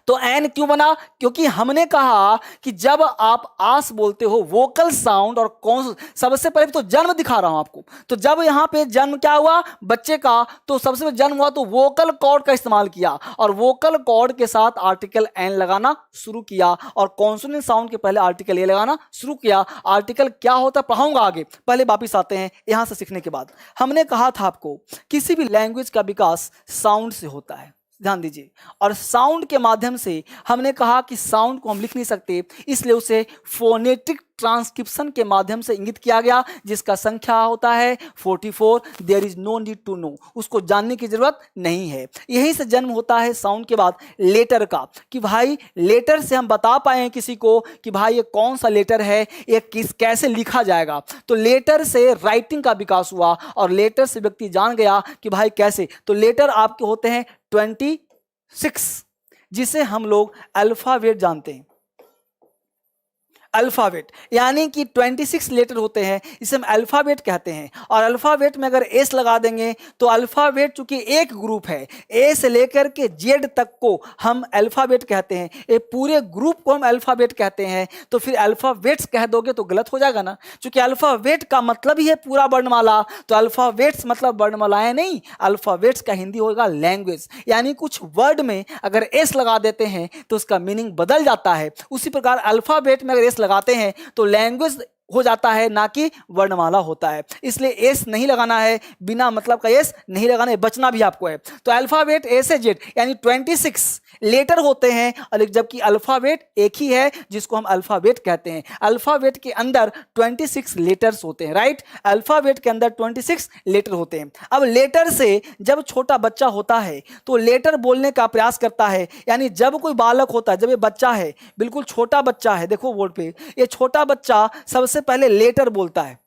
तो एन क्यों बना, क्योंकि हमने कहा कि जब आप आस बोलते हो, वोकल साउंड और कौन, सबसे पहले तो जन्म दिखा रहा हूं आपको, तो जब यहां पे जन्म क्या हुआ बच्चे का, तो सबसे पहले जन्म हुआ तो वोकल कॉर्ड का इस्तेमाल किया, और वोकल कॉर्ड के साथ आर्टिकल एन लगाना शुरू किया, और कॉन्सोनेंट साउंड के पहले आर्टिकल ए लगाना शुरू किया। आर्टिकल क्या होता है पढ़ाऊंगा आगे, पहले वापिस आते हैं यहां से सीखने के बाद। हमने कहा था आपको, किसी भी लैंग्वेज का विकास साउंड से होता है, ध्यान दीजिए, और साउंड के माध्यम से हमने कहा कि साउंड को हम लिख नहीं सकते, इसलिए उसे फोनेटिक ट्रांसक्रिप्शन के माध्यम से इंगित किया गया, जिसका संख्या होता है 44। There is no need to know, उसको जानने की जरूरत नहीं है। यहीं से जन्म होता है साउंड के बाद लेटर का, कि भाई लेटर से हम बता पाए किसी को कि भाई ये कौन सा लेटर है, ये कैसे लिखा जाएगा। तो लेटर से राइटिंग का विकास हुआ, और लेटर से व्यक्ति जान गया कि भाई कैसे। तो लेटर आपके होते हैं 26, जिसे हम लोग अल्फाबेट जानते हैं। अल्फाबेट यानी कि 26 लेटर होते हैं, इसे हम अल्फाबेट कहते हैं। और अल्फाबेट में अगर एस लगा देंगे तो अल्फाबेट चूंकि एक ग्रुप है, ए से लेकर के जेड तक को हम अल्फाबेट कहते हैं, ये पूरे ग्रुप को हम अल्फाबेट कहते हैं। तो फिर अल्फाबेट्स कह दोगे तो गलत हो जाएगा ना, क्योंकि अल्फाबेट का मतलब ही है पूरा वर्णमाला, तो अल्फाबेट्स मतलब वर्णमालाएं नहीं, अल्फाबेट्स का हिंदी होगा लैंग्वेज। यानी कुछ वर्ड में अगर एस लगा देते हैं तो उसका मीनिंग बदल जाता है। उसी प्रकार अल्फाबेट में अगर एस लगाते हैं तो लैंग्वेज हो जाता है, ना कि वर्णमाला होता है। इसलिए एस नहीं लगाना है, बिना मतलब का एस नहीं लगाना है, बचना भी आपको है। तो अल्फाबेट ए से जेड यानी 26 लेटर होते हैं, और जबकि अल्फाबेट एक ही है जिसको हम अल्फाबेट कहते हैं। अल्फाबेट के अंदर 26 लेटर्स होते हैं, राइट। अल्फाबेट के अंदर 26 लेटर होते हैं। अब लेटर से जब छोटा बच्चा होता है तो लेटर बोलने का प्रयास करता है, यानी जब कोई बालक होता है, जब ये बच्चा है, बिल्कुल छोटा बच्चा है, देखो बोर्ड पे, ये छोटा बच्चा सबसे पहले लेटर बोलता है।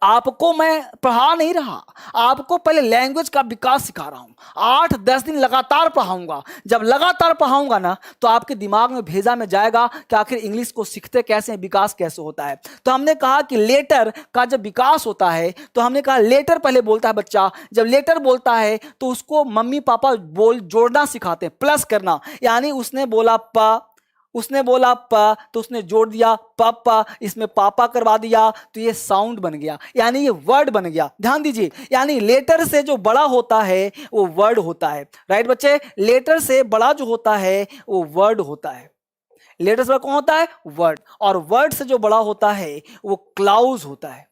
आपको मैं पढ़ा नहीं रहा, आपको पहले लैंग्वेज का विकास सिखा रहा हूं। 8-10 दिन लगातार पढ़ाऊंगा, जब लगातार पढ़ाऊंगा ना तो आपके दिमाग में भेजा में जाएगा कि आखिर इंग्लिश को सीखते कैसे हैं, विकास कैसे होता है। तो हमने कहा कि लेटर का जब विकास होता है तो हमने कहा लेटर पहले बोलता है बच्चा, जब लेटर बोलता है तो उसको मम्मी पापा जोड़ना सिखाते हैं, प्लस करना। यानी उसने बोला प तो उसने जोड़ दिया पापा, इसमें पापा करवा दिया तो ये साउंड बन गया, यानी ये वर्ड बन गया। ध्यान दीजिए, यानी लेटर से जो बड़ा होता है वो वर्ड होता है, राइट बच्चे। लेटर से बड़ा जो होता है वो वर्ड होता है। लेटर से बड़ा कौन होता है, वर्ड, और वर्ड से जो बड़ा होता है वो क्लाउज होता है,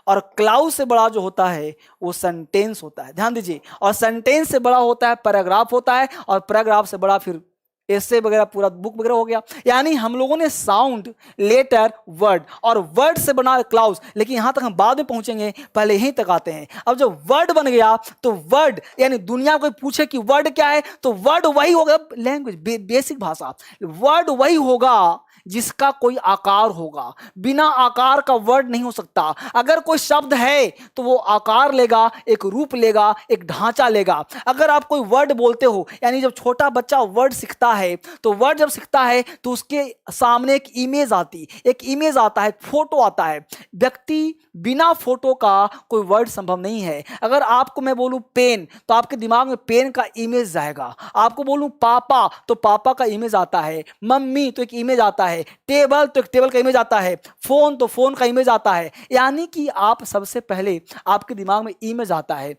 और क्लाउज से बड़ा जो होता है वो सेंटेंस होता है। ध्यान दीजिए, और सेंटेंस से बड़ा होता है पैराग्राफ होता है, और पैराग्राफ से बड़ा फिर ऐसे वगैरह पूरा बुक वगैरह हो गया। यानी हम लोगों ने साउंड, लेटर, वर्ड, और वर्ड से बना क्लाउज, लेकिन यहां तक हम बाद में पहुंचेंगे, पहले यहीं तक आते हैं। अब जब वर्ड बन गया तो वर्ड यानी दुनिया को पूछे कि वर्ड क्या है, तो वर्ड वही होगा, लैंग्वेज बेसिक भाषा, वर्ड वही होगा जिसका कोई आकार होगा। बिना आकार का वर्ड नहीं हो सकता। अगर कोई शब्द है तो वो आकार लेगा, एक रूप लेगा, एक ढांचा लेगा। अगर आप कोई वर्ड बोलते हो, यानी जब छोटा बच्चा वर्ड सीखता है तो वर्ड जब सीखता है तो उसके सामने एक इमेज आती, एक इमेज आता है, फोटो आता है। व्यक्ति बिना फोटो का कोई वर्ड संभव नहीं है। अगर आपको मैं बोलूं पेन तो आपके दिमाग में पेन का इमेज जाएगा। आपको बोलूं पापा तो पापा का इमेज आता है, मम्मी तो एक इमेज आता है, टेबल तो एक टेबल का इमेज आता है, फोन तो फोन का इमेज आता है। यानी कि आप सबसे पहले आपके दिमाग में इमेज आता है।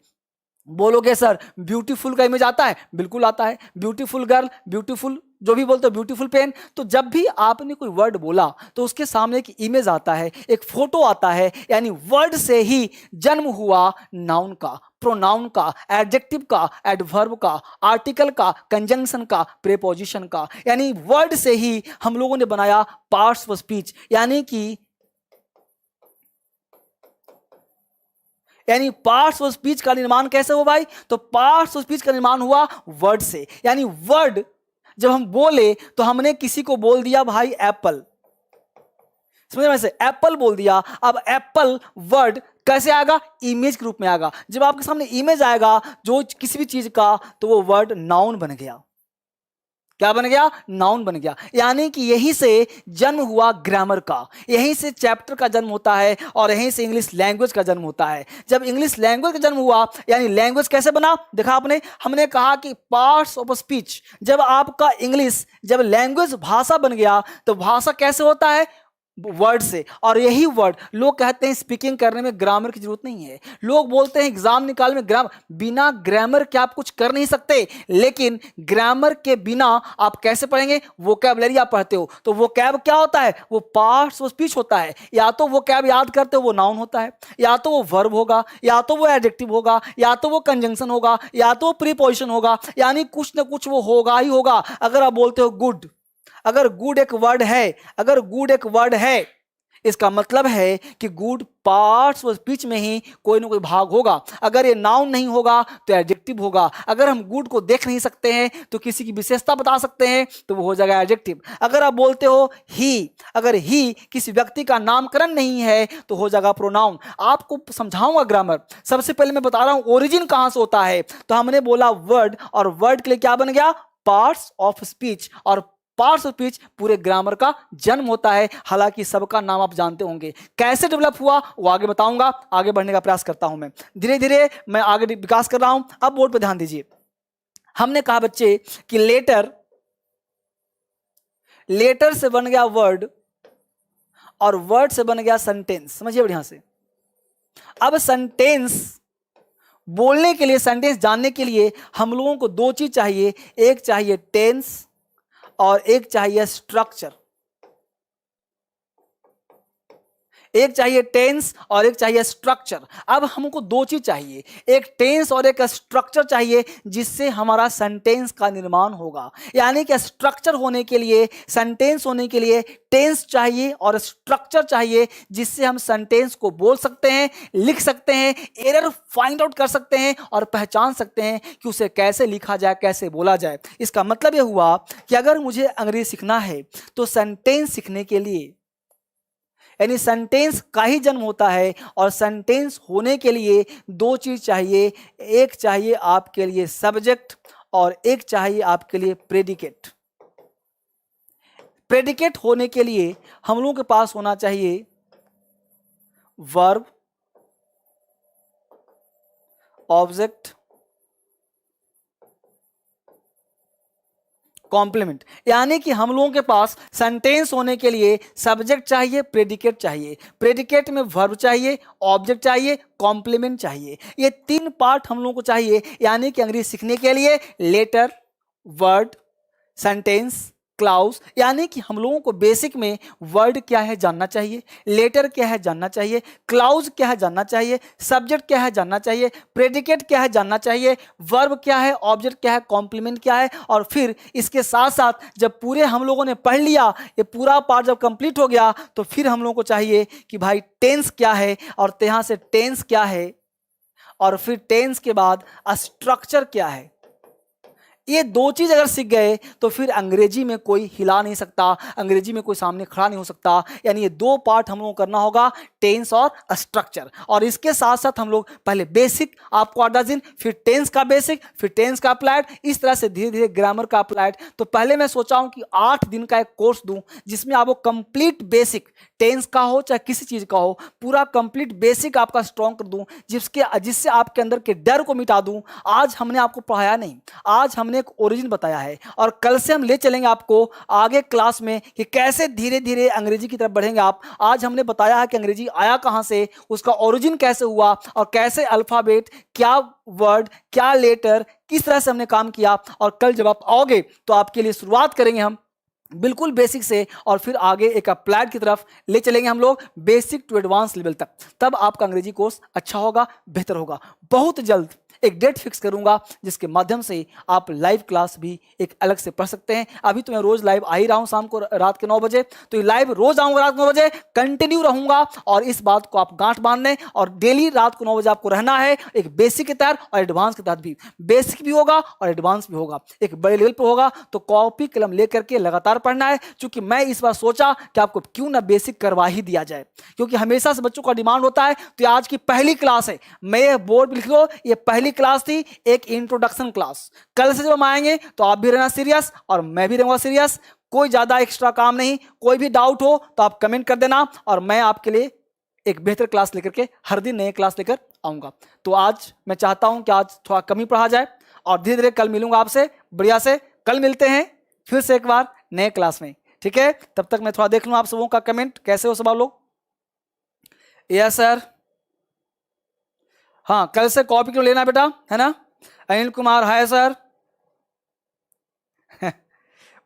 बोलोगे सर ब्यूटीफुल का इमेज आता है, बिल्कुल आता है। ब्यूटीफुल गर्ल, ब्यूटीफुल जो भी बोलते हो, ब्यूटीफुल पेन। तो जब भी आपने कोई वर्ड बोला तो उसके सामने एक इमेज आता है, एक फोटो आता है। यानी वर्ड से ही जन्म हुआ नाउन का, प्रोनाउन का, एडजेक्टिव का, एडवर्ब का, आर्टिकल का, कंजंक्शन का, प्रीपोजिशन का। यानी वर्ड से ही हम लोगों ने बनाया पार्ट्स ऑफ स्पीच। यानी पार्ट्स ऑफ स्पीच का निर्माण कैसे हुआ भाई? तो पार्ट्स ऑफ स्पीच का निर्माण हुआ वर्ड से। यानी वर्ड जब हम बोले तो हमने किसी को बोल दिया भाई एप्पल, समझ में से एप्पल बोल दिया। अब एप्पल वर्ड कैसे आएगा? इमेज के रूप में आएगा। जब आपके सामने इमेज आएगा जो किसी भी चीज का तो वो वर्ड नाउन बन गया। क्या बन गया? नाउन बन गया। यानी कि यहीं से जन्म हुआ ग्रामर का, यहीं से चैप्टर का जन्म होता है और यहीं से इंग्लिश लैंग्वेज का जन्म होता है। जब इंग्लिश लैंग्वेज का जन्म हुआ यानी लैंग्वेज कैसे बना? देखा आपने, हमने कहा कि पार्ट्स ऑफ स्पीच। जब आपका इंग्लिश जब लैंग्वेज भाषा बन गया तो भाषा कैसे होता है? वर्ड से। और यही वर्ड लोग कहते हैं स्पीकिंग करने में ग्रामर की जरूरत नहीं है। लोग बोलते हैं एग्जाम निकालने में ग्रामर, बिना ग्रामर के आप कुछ कर नहीं सकते। लेकिन ग्रामर के बिना आप कैसे पढ़ेंगे? वोकैबुलरी आप पढ़ते हो तो वोकैब क्या होता है? वो पार्ट्स ऑफ स्पीच होता है। या तो वोकैब याद करते हो वो नाउन होता है, या तो वो वर्ब होगा, या तो वो एडजेक्टिव होगा, या तो वो कंजंक्शन होगा, या तो वो प्रीपोजिशन होगा। यानी कुछ ना कुछ वो होगा ही होगा। अगर आप बोलते हो गुड, अगर गुड एक वर्ड है, अगर गुड एक वर्ड है इसका मतलब है कि गुड पार्ट्स ऑफ स्पीच में ही कोई ना कोई भाग होगा। अगर ये नाउन नहीं होगा तो एडजेक्टिव होगा। अगर हम गुड को देख नहीं सकते हैं तो किसी की विशेषता बता सकते हैं तो वो हो जाएगा एडजेक्टिव। अगर आप बोलते हो ही, अगर ही किसी व्यक्ति का नामकरण नहीं है तो हो जाएगा प्रोनाउन। आपको समझाऊंगा ग्रामर। सबसे पहले मैं बता रहा हूं ओरिजिन कहां से होता है। तो हमने बोला वर्ड, और वर्ड के लिए क्या बन गया? Parts of speech. और पार्ट्स ऑफ स्पीच पूरे ग्रामर का जन्म होता है। हालांकि सबका नाम आप जानते होंगे। कैसे डेवलप हुआ वो आगे बताऊंगा। आगे बढ़ने का प्रयास करता हूं मैं, धीरे धीरे मैं आगे विकास कर रहा हूं। अब बोर्ड पर ध्यान दीजिए। हमने कहा बच्चे कि लेटर, लेटर से बन गया वर्ड और वर्ड से बन गया सेंटेंस। समझिए बढ़िया से। अब सेंटेंस बोलने के लिए, सेंटेंस जानने के लिए हम लोगों को दो चीज चाहिए। एक चाहिए टेंस और एक चाहिए स्ट्रक्चर। एक चाहिए टेंस और एक चाहिए स्ट्रक्चर। अब हमको दो चीज चाहिए, एक टेंस और एक स्ट्रक्चर चाहिए जिससे हमारा सेंटेंस का निर्माण होगा। यानी कि स्ट्रक्चर होने के लिए, सेंटेंस होने के लिए टेंस चाहिए और स्ट्रक्चर चाहिए जिससे हम सेंटेंस को बोल सकते हैं, लिख सकते हैं, एरर फाइंड आउट कर सकते हैं और पहचान सकते हैं कि उसे कैसे लिखा जाए, कैसे बोला जाए। इसका मतलब यह हुआ कि अगर मुझे अंग्रेजी सीखना है तो सेंटेंस सीखने के लिए, यानी सेंटेंस का ही जन्म होता है। और सेंटेंस होने के लिए दो चीज चाहिए। एक चाहिए आपके लिए सब्जेक्ट और एक चाहिए आपके लिए प्रेडिकेट। प्रेडिकेट होने के लिए हम लोगों के पास होना चाहिए वर्ब, ऑब्जेक्ट, कॉम्प्लीमेंट। यानी कि हम लोगों के पास सेंटेंस होने के लिए सब्जेक्ट चाहिए, प्रेडिकेट चाहिए। प्रेडिकेट में वर्ब चाहिए, ऑब्जेक्ट चाहिए, कॉम्प्लीमेंट चाहिए। ये तीन पार्ट हम लोगों को चाहिए। यानी कि अंग्रेजी सीखने के लिए लेटर, वर्ड, सेंटेंस, क्लाउज। यानी कि हम लोगों को बेसिक में वर्ड क्या है जानना चाहिए, लेटर क्या है जानना चाहिए, क्लाउज क्या है जानना चाहिए, सब्जेक्ट क्या है जानना चाहिए, प्रेडिकेट क्या है जानना चाहिए, वर्ब क्या है, ऑब्जेक्ट क्या है, कॉम्प्लीमेंट क्या है। और फिर इसके साथ साथ जब पूरे हम लोगों ने पढ़ लिया, ये पूरा पार्ट जब कंप्लीट हो गया तो फिर हम लोगों को चाहिए कि भाई टेंस क्या है और यहाँ से टेंस क्या है, और फिर टेंस के बाद स्ट्रक्चर क्या है। ये दो चीज अगर सीख गए तो फिर अंग्रेजी में कोई हिला नहीं सकता, अंग्रेजी में कोई सामने खड़ा नहीं हो सकता। यानी ये दो पार्ट हम लोगों को करना होगा, टेंस और स्ट्रक्चर। और इसके साथ साथ हम लोग पहले बेसिक आपको 8 दिन, फिर टेंस का बेसिक, फिर टेंस का अप्लाइड, इस तरह से धीरे धीरे ग्रामर का अप्लाइड। तो पहले मैं सोचा हूं कि 8 दिन का एक कोर्स दूं जिसमें आपको कंप्लीट बेसिक, टेंस का हो चाहे किसी चीज का हो, पूरा कंप्लीट बेसिक आपका स्ट्रॉन्ग कर दूं, जिससे आपके अंदर के डर को मिटा दूं। आज हमने आपको पढ़ाया नहीं, आज हमने एक ओरिजिन बताया है, और कल से हम ले चलेंगे आपको आगे क्लास में कि कैसे धीरे धीरे अंग्रेजी की तरफ बढ़ेंगे आप। आज हमने बताया है कि अंग्रेजी आया कहां से, उसका ओरिजिन कैसे हुआ, और कैसे अल्फाबेट, क्या वर्ड, क्या लेटर, किस तरह से हमने काम किया। और कल जब आप आओगे तो आपके लिए शुरुआत करेंगे हम बिल्कुल बेसिक से, और फिर आगे एक अप्लाइड की तरफ ले चलेंगे हम लोग, बेसिक टू एडवांस लेवल तक। तब आपका अंग्रेजी कोर्स अच्छा होगा, बेहतर होगा। बहुत जल्द एक डेट फिक्स करूंगा जिसके माध्यम से आप लाइव क्लास भी एक अलग से पढ़ सकते हैं। अभी तो मैं रोज लाइव आ ही रहा हूं शाम को रात के 9 बजे, तो ये लाइव रोज आऊंगा रात 9 बजे, कंटिन्यू रहूंगा। और इस बात को आप गांठ बांध लें, और डेली रात को 9 बजे आपको रहना है, एक बेसिक के तहत और एडवांस के तहत भी। बेसिक भी होगा और एडवांस भी होगा, एक बड़े लेवल पर होगा। तो कॉपी कलम लेकर के लगातार पढ़ना है। क्योंकि मैं इस बार सोचा कि आपको क्यों ना बेसिक करवा ही दिया जाए, क्योंकि हमेशा से बच्चों का डिमांड होता है। तो आज की पहली क्लास है, मैं बोर्ड लिख लो, ये पहली क्लास थी, एक इंट्रोडक्शन क्लास। कल से जब हम आएंगे तो आप भी रहना सीरियस और मैं भी रहूंगा सीरियस। कोई ज्यादा एक्स्ट्रा काम नहीं, कोई भी डाउट हो तो आप कमेंट कर देना, और मैं आपके लिए एक बेहतर क्लास लेकर के हर दिन नए क्लास लेकर आऊंगा। तो आज मैं चाहता हूं कि आज थोड़ा कम ही पढ़ा जाए, और धीरे धीरे कल मिलूंगा आपसे बढ़िया से। कल मिलते हैं फिर से एक बार नए क्लास में, ठीक है? तब तक मैं थोड़ा देख लूं आप सबों का कमेंट, कैसे हो सब आप लोग? यस सर, हाँ कल से कॉपी क्यों लेना बेटा, है ना? Anil Kumar hi sir.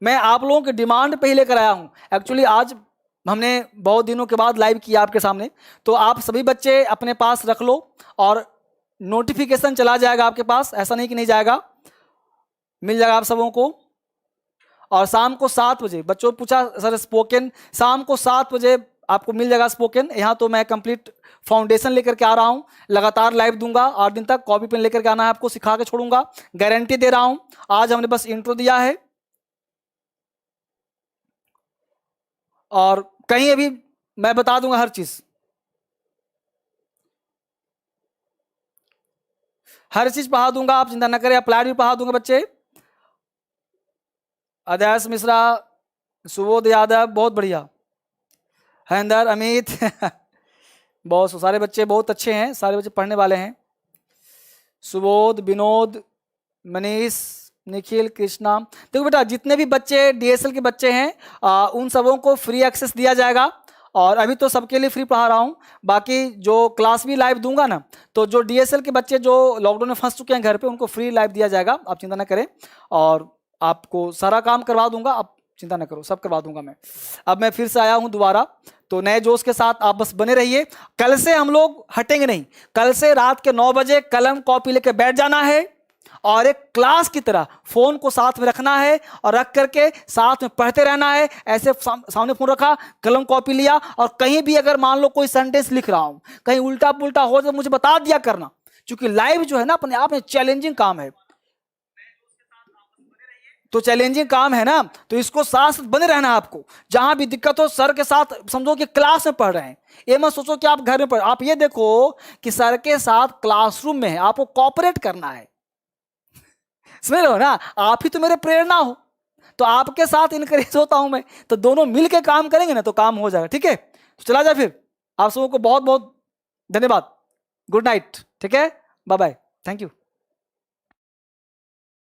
मैं आप लोगों की डिमांड पे ही लेकर आया हूं। एक्चुअली आज हमने बहुत दिनों के बाद लाइव किया आपके सामने, तो आप सभी बच्चे अपने पास रख लो, और नोटिफिकेशन चला जाएगा आपके पास, ऐसा नहीं कि नहीं जाएगा, मिल जाएगा आप सबों को। और शाम को 7 बजे, बच्चों पूछा सर स्पोकन, शाम को 7 बजे आपको मिल जाएगा स्पोकन। यहाँ तो मैं कंप्लीट फाउंडेशन लेकर के आ रहा हूँ, लगातार लाइव दूंगा 8 दिन तक। कॉपी पेन लेकर के आना है आपको, सिखा के छोड़ूंगा, गारंटी दे रहा हूं। आज हमने बस इंट्रो दिया है, और कहीं अभी मैं बता दूंगा हर चीज, हर चीज पढ़ा दूंगा, आप चिंता ना करें। अप्लाइड भी पढ़ा दूंगा बच्चे। अदर्श मिश्रा, सुबोध यादव, बहुत बढ़िया। हैंदर, अमित बहुत सारे बच्चे बहुत अच्छे हैं, सारे बच्चे पढ़ने वाले हैं। सुबोध, विनोद, मनीष, निखिल, कृष्णा। देखो बेटा, जितने भी बच्चे डीएसएल के बच्चे हैं उन सबों को फ्री एक्सेस दिया जाएगा, और अभी तो सबके लिए फ्री पढ़ा रहा हूँ। बाकी जो क्लास भी लाइव दूंगा ना, तो जो डीएसएल के बच्चे जो लॉकडाउन में फंस चुके हैं घर पे, उनको फ्री लाइव दिया जाएगा, आप चिंता ना करें। और आपको सारा काम करवा दूंगा, आप चिंता ना करो, सब करवा दूंगा मैं। अब मैं फिर से आया हूं दोबारा, तो नए जोश के साथ आप बस बने रहिए। कल से हम लोग हटेंगे नहीं, कल से रात के 9 बजे कलम कॉपी लेके बैठ जाना है, और एक क्लास की तरह फोन को साथ में रखना है, और रख करके साथ में पढ़ते रहना है। ऐसे सामने फोन रखा, कलम कॉपी लिया, और कहीं भी अगर मान लो कोई सेंटेंस लिख रहा हूं, कहीं उल्टा पुल्टा हो तो मुझे बता दिया करना, क्योंकि लाइव जो है ना अपने आप में चैलेंजिंग काम है। तो चैलेंजिंग काम है ना, तो इसको साथ साथ बने रहना है आपको। जहां भी दिक्कत हो सर के साथ, समझो कि क्लास में पढ़ रहे हैं, ये मत सोचो कि आप घर में पढ़। आप ये देखो कि सर के साथ क्लासरूम में है, आपको कॉपरेट करना है, समझ रहे हो ना? आप ही तो मेरे प्रेरणा हो, तो आपके साथ इनकरेज होता हूं मैं, तो दोनों मिलकर काम करेंगे ना तो काम हो जाएगा, ठीक है? तो चला जाए फिर। आप सबों को बहुत बहुत धन्यवाद, गुड नाइट, ठीक है, बाय बाय, थैंक यू।